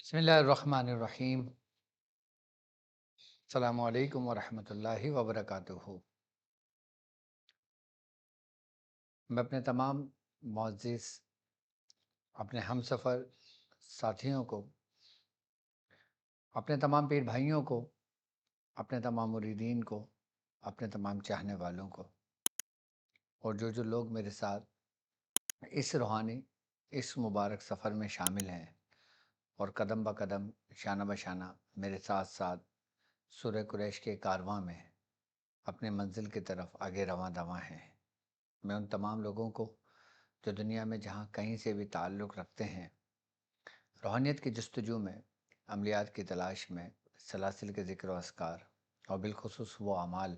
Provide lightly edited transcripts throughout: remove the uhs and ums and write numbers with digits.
بسم اللہ الرحمن الرحیم۔ السلام علیکم ورحمۃ اللہ وبرکاتہ۔ میں اپنے تمام معزز اپنے ہم سفر ساتھیوں کو، اپنے تمام پیر بھائیوں کو، اپنے تمام مریدین کو، اپنے تمام چاہنے والوں کو، اور جو لوگ میرے ساتھ اس روحانی اس مبارک سفر میں شامل ہیں اور قدم بہ قدم شانہ بہ شانہ میرے ساتھ ساتھ سورہ قریش کے کارواں میں اپنے منزل کی طرف آگے رواں دواں ہیں، میں ان تمام لوگوں کو جو دنیا میں جہاں کہیں سے بھی تعلق رکھتے ہیں، روحانیت کی جستجو میں، عملیات کی تلاش میں، سلاسل کے ذکر و اذکار اور بالخصوص وہ اعمال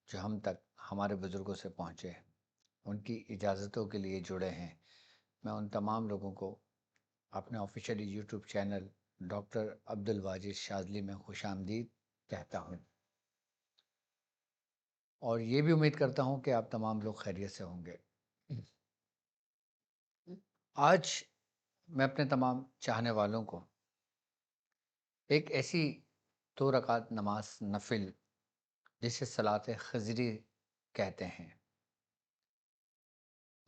جو ہم تک ہمارے بزرگوں سے پہنچے، ان کی اجازتوں کے لیے جڑے ہیں، میں ان تمام لوگوں کو اپنے آفیشیل یوٹیوب چینل ڈاکٹر عبد الواجد شاذلی میں خوش آمدید کہتا ہوں، اور یہ بھی امید کرتا ہوں کہ آپ تمام لوگ خیریت سے ہوں گے۔ آج میں اپنے تمام چاہنے والوں کو ایک ایسی 2 رکعت نماز نفل جسے صلاۃ خضری کہتے ہیں،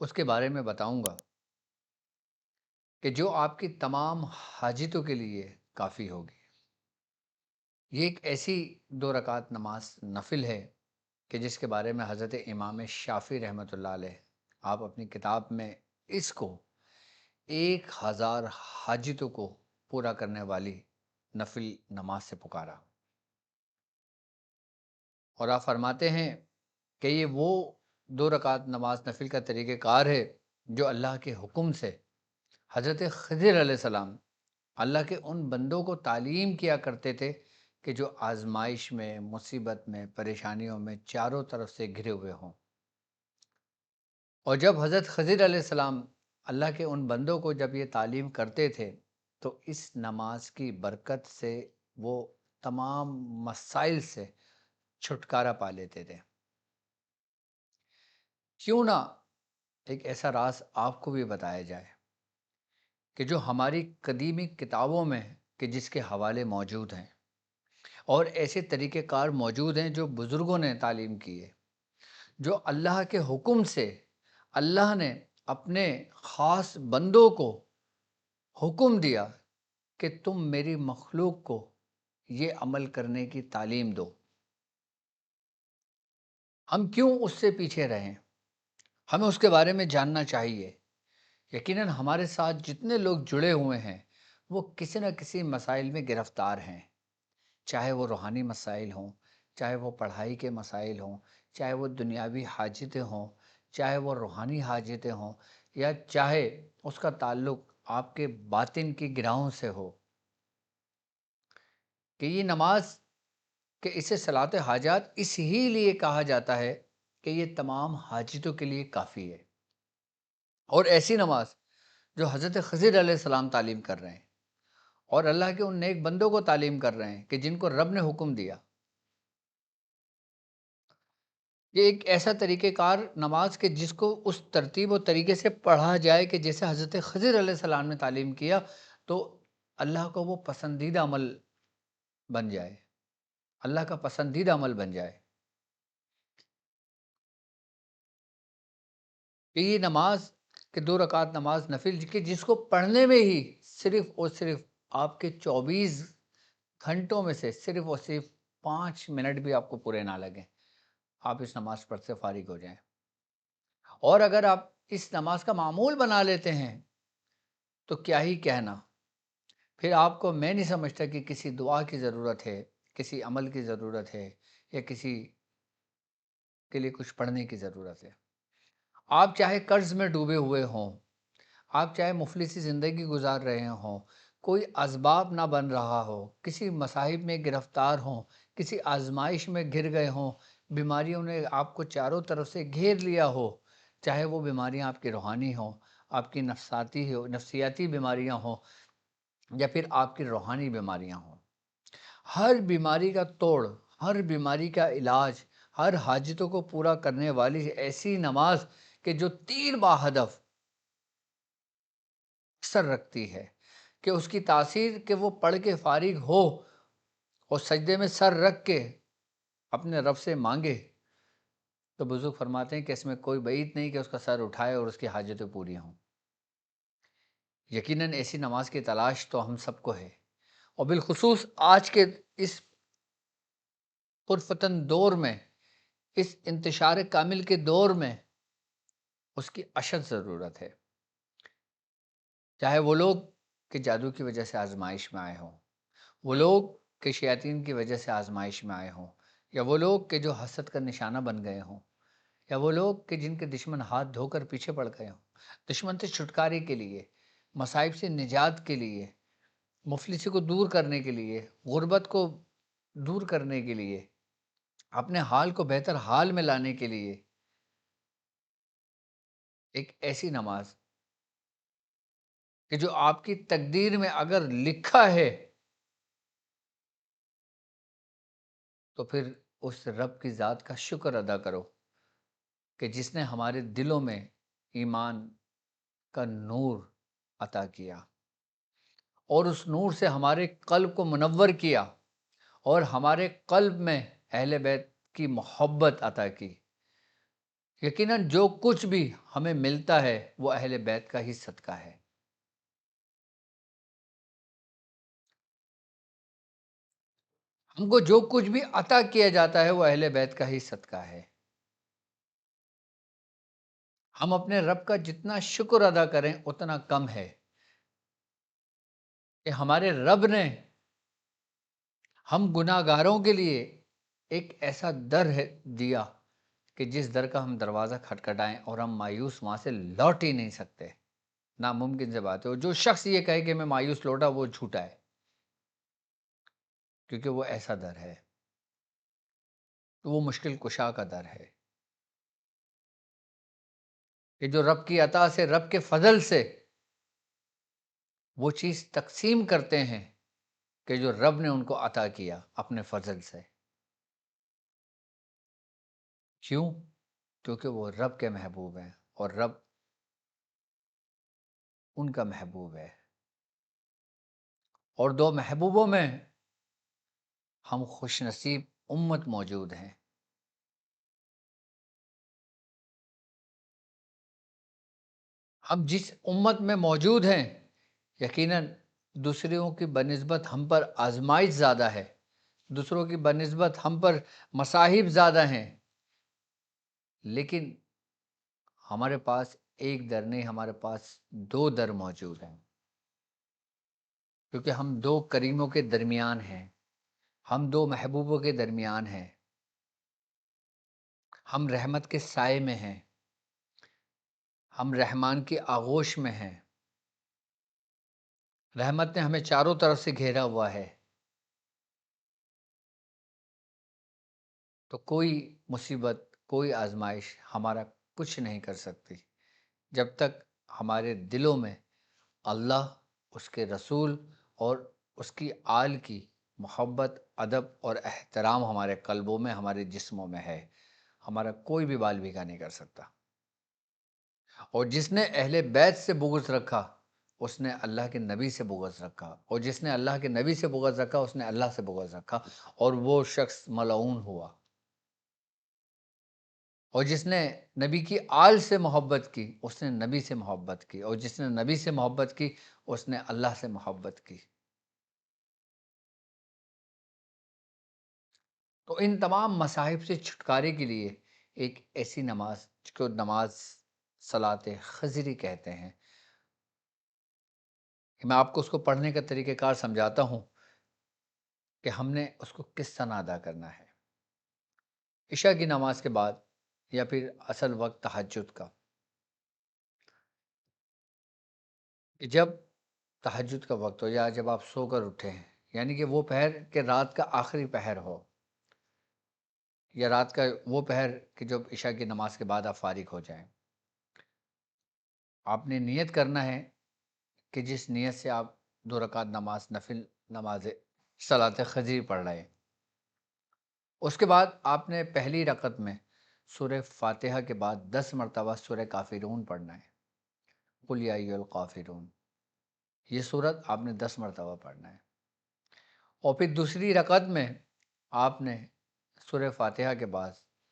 اس کے بارے میں بتاؤں گا کہ جو آپ کی تمام حاجتوں کے لیے کافی ہوگی۔ یہ ایک ایسی 2 رکعت نماز نفل ہے کہ جس کے بارے میں حضرت امام شافعی رحمۃ اللہ علیہ آپ اپنی کتاب میں اس کو 1000 حاجتوں کو پورا کرنے والی نفل نماز سے پکارا، اور آپ فرماتے ہیں کہ یہ وہ 2 رکعت نماز نفل کا طریقہ کار ہے جو اللہ کے حکم سے حضرت خضر علیہ السلام اللہ کے ان بندوں کو تعلیم کیا کرتے تھے کہ جو آزمائش میں، مصیبت میں، پریشانیوں میں چاروں طرف سے گھرے ہوئے ہوں، اور جب حضرت خضر علیہ السلام اللہ کے ان بندوں کو جب یہ تعلیم کرتے تھے تو اس نماز کی برکت سے وہ تمام مسائل سے چھٹکارا پا لیتے تھے۔ کیوں نہ ایک ایسا راز آپ کو بھی بتایا جائے کہ جو ہماری قدیمی کتابوں میں کہ جس کے حوالے موجود ہیں، اور ایسے طریقہ کار موجود ہیں جو بزرگوں نے تعلیم کیے، جو اللہ کے حکم سے اللہ نے اپنے خاص بندوں کو حکم دیا کہ تم میری مخلوق کو یہ عمل کرنے کی تعلیم دو۔ ہم کیوں اس سے پیچھے رہیں؟ ہمیں اس کے بارے میں جاننا چاہیے۔ یقیناً ہمارے ساتھ جتنے لوگ جڑے ہوئے ہیں وہ کسی نہ کسی مسائل میں گرفتار ہیں، چاہے وہ روحانی مسائل ہوں، چاہے وہ پڑھائی کے مسائل ہوں، چاہے وہ دنیاوی حاجتیں ہوں، چاہے وہ روحانی حاجتیں ہوں، یا چاہے اس کا تعلق آپ کے باطن کی گرہوں سے ہو، کہ یہ نماز کہ اسے صلاۃ حاجات اس ہی لیے کہا جاتا ہے کہ یہ تمام حاجتوں کے لیے کافی ہے، اور ایسی نماز جو حضرت خضر علیہ السلام تعلیم کر رہے ہیں اور اللہ کے ان نیک بندوں کو تعلیم کر رہے ہیں کہ جن کو رب نے حکم دیا، یہ ایک ایسا طریقہ کار نماز کہ جس کو اس ترتیب و طریقے سے پڑھا جائے کہ جیسے حضرت خضر علیہ السلام نے تعلیم کیا، تو اللہ کو وہ پسندیدہ عمل بن جائے، اللہ کا پسندیدہ عمل بن جائے، کہ یہ نماز کہ 2 رکعت نماز نفل کہ جس کو پڑھنے میں ہی صرف اور صرف آپ کے 24 گھنٹوں میں سے صرف اور صرف 5 منٹ بھی آپ کو پورے نہ لگیں، آپ اس نماز پڑھ سے فارغ ہو جائیں۔ اور اگر آپ اس نماز کا معمول بنا لیتے ہیں تو کیا ہی کہنا، پھر آپ کو میں نہیں سمجھتا کہ کسی دعا کی ضرورت ہے، کسی عمل کی ضرورت ہے، یا کسی کے لیے کچھ پڑھنے کی ضرورت ہے۔ آپ چاہے قرض میں ڈوبے ہوئے ہوں، آپ چاہے مفلسی زندگی گزار رہے ہوں، کوئی اسباب نہ بن رہا ہو، کسی مصائب میں گرفتار ہوں، کسی آزمائش میں گر گئے ہوں، بیماریوں نے آپ کو چاروں طرف سے گھیر لیا ہو، چاہے وہ بیماریاں آپ کی روحانی ہوں، آپ کی نفسیاتی بیماریاں ہوں، یا پھر آپ کی روحانی بیماریاں ہوں، ہر بیماری کا توڑ، ہر بیماری کا علاج، ہر حاجتوں کو پورا کرنے والی ایسی نماز کہ جو 3 باہدف اثر رکھتی ہے، کہ اس کی تاثیر کہ وہ پڑھ کے فارغ ہو اور سجدے میں سر رکھ کے اپنے رب سے مانگے، تو بزرگ فرماتے ہیں کہ اس میں کوئی بعید نہیں کہ اس کا سر اٹھائے اور اس کی حاجتیں پوری ہوں۔ یقیناً ایسی نماز کی تلاش تو ہم سب کو ہے، اور بالخصوص آج کے اس پرفتن دور میں، اس انتشار کامل کے دور میں اس کی اشد ضرورت ہے۔ چاہے وہ لوگ کہ جادو کی وجہ سے آزمائش میں آئے ہوں، وہ لوگ کہ شیاطین کی وجہ سے آزمائش میں آئے ہوں، یا وہ لوگ کہ جو حسد کا نشانہ بن گئے ہوں، یا وہ لوگ کہ جن کے دشمن ہاتھ دھو کر پیچھے پڑ گئے ہوں۔ دشمن سے چھٹکارے کے لیے، مصائب سے نجات کے لیے، مفلسی کو دور کرنے کے لیے، غربت کو دور کرنے کے لیے، اپنے حال کو بہتر حال میں لانے کے لیے ایک ایسی نماز کہ جو آپ کی تقدیر میں اگر لکھا ہے تو پھر اس رب کی ذات کا شکر ادا کرو کہ جس نے ہمارے دلوں میں ایمان کا نور عطا کیا، اور اس نور سے ہمارے قلب کو منور کیا، اور ہمارے قلب میں اہل بیت کی محبت عطا کی۔ یقیناً جو کچھ بھی ہمیں ملتا ہے وہ اہل بیت کا ہی صدقہ ہے۔ ہم کو جو کچھ بھی عطا کیا جاتا ہے وہ اہل بیت کا ہی صدقہ ہے۔ ہم اپنے رب کا جتنا شکر ادا کریں اتنا کم ہے کہ ہمارے رب نے ہم گناہ گاروں کے لیے ایک ایسا در ہے دیا کہ جس در کا ہم دروازہ کھٹکھٹائیں اور ہم مایوس وہاں سے لوٹ ہی نہیں سکتے۔ ناممکن سے بات ہے، اور جو شخص یہ کہے کہ میں مایوس لوٹا وہ جھوٹا ہے، کیونکہ وہ ایسا در ہے، وہ مشکل کشا کا در ہے کہ جو رب کی عطا سے، رب کے فضل سے وہ چیز تقسیم کرتے ہیں کہ جو رب نے ان کو عطا کیا اپنے فضل سے۔ کیوں؟ کیونکہ وہ رب کے محبوب ہیں اور رب ان کا محبوب ہے، اور دو محبوبوں میں ہم خوش نصیب امت موجود ہیں۔ ہم جس امت میں موجود ہیں یقیناً دوسروں کی بنسبت ہم پر آزمائش زیادہ ہے، دوسروں کی بنسبت ہم پر مصائب زیادہ ہیں، لیکن ہمارے پاس ایک در نہیں، ہمارے پاس دو در موجود ہیں، کیونکہ ہم دو کریموں کے درمیان ہیں، ہم دو محبوبوں کے درمیان ہیں، ہم رحمت کے سائے میں ہیں، ہم رحمان کی آغوش میں ہیں، رحمت نے ہمیں چاروں طرف سے گھیرا ہوا ہے، تو کوئی مصیبت، کوئی آزمائش ہمارا کچھ نہیں کر سکتی جب تک ہمارے دلوں میں اللہ، اس کے رسول اور اس کی آل کی محبت، ادب اور احترام ہمارے قلبوں میں، ہمارے جسموں میں ہے، ہمارا کوئی بھی بال بھیگا نہیں کر سکتا۔ اور جس نے اہل بیت سے بغض رکھا اس نے اللہ کے نبی سے بغض رکھا، اور جس نے اللہ کے نبی سے بغض رکھا اس نے اللہ سے بغض رکھا، اور وہ شخص ملعون ہوا۔ اور جس نے نبی کی آل سے محبت کی اس نے نبی سے محبت کی، اور جس نے نبی سے محبت کی اس نے اللہ سے محبت کی۔ تو ان تمام مصائب سے چھٹکارے کے لیے ایک ایسی نماز جس کو نماز صلاۃ خضری کہتے ہیں، کہ میں آپ کو اس کو پڑھنے کا طریقہ کار سمجھاتا ہوں کہ ہم نے اس کو کس طرح ادا کرنا ہے۔ عشاء کی نماز کے بعد یا پھر اصل وقت تہجد کا، کہ جب تہجد کا وقت ہو یا جب آپ سو کر اٹھے ہیں، یعنی کہ وہ پہر کہ رات کا آخری پہر ہو، یا رات کا وہ پہر کہ جب عشاء کی نماز کے بعد آپ فارغ ہو جائیں، آپ نے نیت کرنا ہے کہ جس نیت سے آپ 2 رکعت نماز، نفل نماز صلاۃ خضری پڑھ رہے ہیں، اس کے بعد آپ نے پہلی رکعت میں سورہ فاتحہ کے بعد 10 مرتبہ سورہ کافرون پڑھنا ہے، قل یا ایھا الکافرون، یہ سورت آپ نے 10 مرتبہ پڑھنا ہے، اور پھر دوسری رکعت میں آپ نے سورہ فاتحہ کے بعد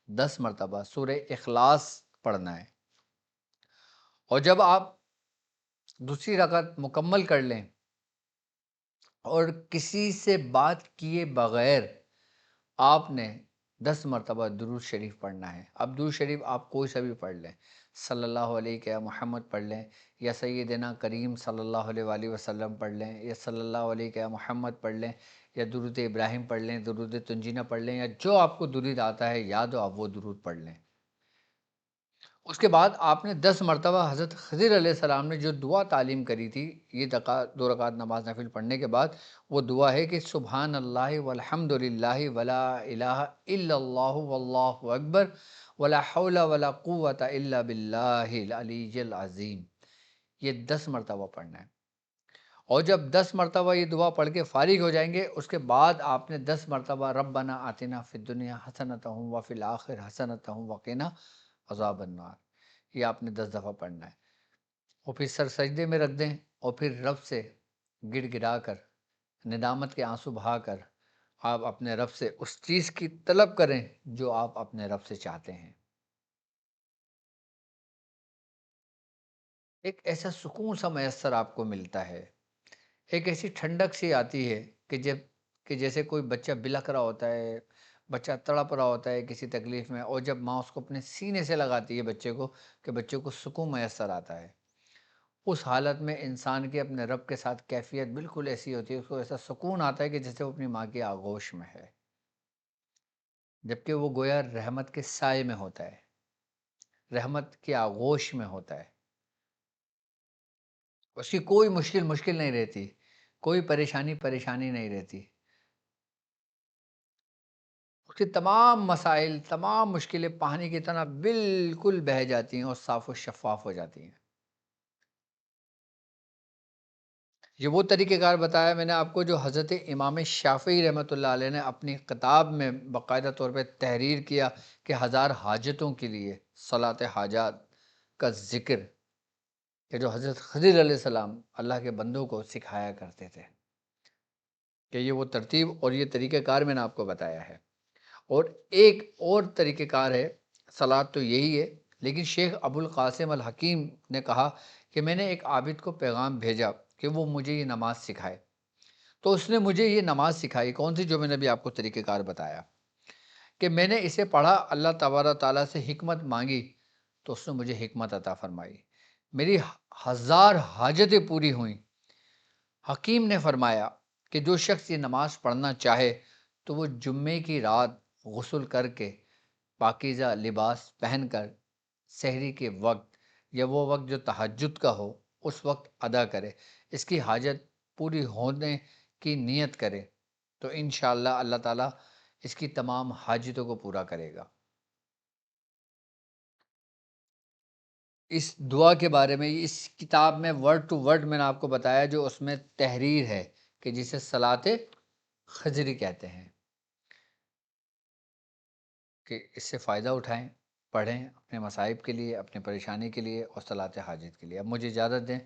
10 مرتبہ سورہ اخلاص پڑھنا ہے، اور جب آپ دوسری رکعت مکمل کر لیں اور کسی سے بات کیے بغیر آپ نے 10 مرتبہ درود شریف پڑھنا ہے۔ اب درود شریف آپ کوئی سا بھی پڑھ لیں، صلی اللہ علیہ کہ محمد پڑھ لیں، یا سیدنا کریم صلی اللہ علیہ وآلہ وسلم پڑھ لیں، یا صلی اللہ علیہ کہ محمد پڑھ لیں، یا درود ابراہیم پڑھ لیں، درود تنجینہ پڑھ لیں، یا جو آپ کو درود آتا ہے یاد ہو آپ وہ درود پڑھ لیں۔ اس کے بعد آپ نے 10 مرتبہ حضرت خضر علیہ السلام نے جو دعا تعلیم کری تھی، یہ 2 رکعت نماز نفل پڑھنے کے بعد، وہ دعا ہے کہ سبحان اللہ والحمد للہ ولا الہ الا اللہ واللہ اکبر ولا حول ولا قوت الا باللہ العلی العظیم، یہ 10 مرتبہ پڑھنا ہے۔ اور جب 10 مرتبہ یہ دعا پڑھ کے فارغ ہو جائیں گے، اس کے بعد آپ نے 10 مرتبہ ربنا آتنا فی الدنیا حسنۃ وفی الآخرۃ حسنۃ وقنا عذاب النار، یہ آپ نے 10 دفعہ پڑھنا ہے، اور پھر سر سجدے میں رکھ دیں، اور پھر رب سے گڑ گڑا کر، ندامت کے آنسو بہا کر آپ اپنے رب سے اس چیز کی طلب کریں جو آپ اپنے رب سے چاہتے ہیں۔ ایک ایسا سکون سا میسر آپ کو ملتا ہے، ایک ایسی ٹھنڈک سی آتی ہے کہ جیسے کوئی بچہ بلک رہا ہوتا ہے، بچہ تڑپ رہا ہوتا ہے کسی تکلیف میں، اور جب ماں اس کو اپنے سینے سے لگاتی ہے بچے کو، کہ بچے کو سکون میسر آتا ہے، اس حالت میں انسان کی اپنے رب کے ساتھ کیفیت بالکل ایسی ہوتی ہے، اس کو ایسا سکون آتا ہے کہ جیسے وہ اپنی ماں کی آغوش میں ہے، جبکہ وہ گویا رحمت کے سائے میں ہوتا ہے، رحمت کی آغوش میں ہوتا ہے، اس کی کوئی مشکل نہیں رہتی، کوئی پریشانی نہیں رہتی، اس کی تمام مسائل، تمام مشکلیں پانی کی طرح بالکل بہہ جاتی ہیں اور صاف و شفاف ہو جاتی ہیں۔ یہ وہ طریقہ کار بتایا میں نے آپ کو جو حضرت امام شافعی رحمۃ اللہ علیہ نے اپنی کتاب میں باقاعدہ طور پہ تحریر کیا، کہ 1000 حاجتوں کے لیے صلاۃ حاجات کا ذکر، کہ جو حضرت خضر علیہ السلام اللہ کے بندوں کو سکھایا کرتے تھے، کہ یہ وہ ترتیب اور یہ طریقہ کار میں نے آپ کو بتایا ہے۔ اور ایک اور طریقہ کار ہے، صلاۃ تو یہی ہے، لیکن شیخ ابو القاسم الحکیم نے کہا کہ میں نے ایک عابد کو پیغام بھیجا کہ وہ مجھے یہ نماز سکھائے، تو اس نے مجھے یہ نماز سکھائی، کون سی؟ جو میں نے بھی آپ کو طریقہ کار بتایا، کہ میں نے اسے پڑھا، اللہ تبارک تعالیٰ سے حکمت مانگی تو اس نے مجھے حکمت عطا فرمائی، میری 1000 حاجتیں پوری ہوئیں۔ حکیم نے فرمایا کہ جو شخص یہ نماز پڑھنا چاہے تو وہ جمعے کی رات غسل کر کے پاکیزہ لباس پہن کر سحری کے وقت، یا وہ وقت جو تہجد کا ہو اس وقت ادا کرے، اس کی حاجت پوری ہونے کی نیت کرے، تو انشاءاللہ اللہ تعالیٰ اس کی تمام حاجتوں کو پورا کرے گا۔ اس دعا کے بارے میں اس کتاب میں ورڈ ٹو ورڈ میں نے آپ کو بتایا، جو اس میں تحریر ہے، کہ جسے صلاۃ خضری کہتے ہیں، کہ اس سے فائدہ اٹھائیں، پڑھیں اپنے مصائب کے لیے، اپنے پریشانی کے لیے اور صلاۃ حاجت کے لیے۔ اب مجھے اجازت دیں،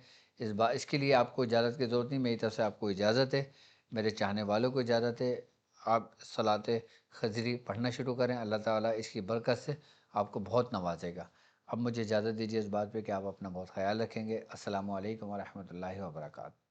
اس کے لیے آپ کو اجازت کی ضرورت نہیں، میری طرف سے آپ کو اجازت ہے، میرے چاہنے والوں کو اجازت ہے، آپ صلاۃ خضری پڑھنا شروع کریں، اللہ تعالیٰ اس کی برکت سے آپ کو بہت نوازے گا۔ اب مجھے اجازت دیجیے اس بات پہ کہ آپ اپنا بہت خیال رکھیں گے۔ السلام علیکم ورحمۃ اللہ وبرکاتہ۔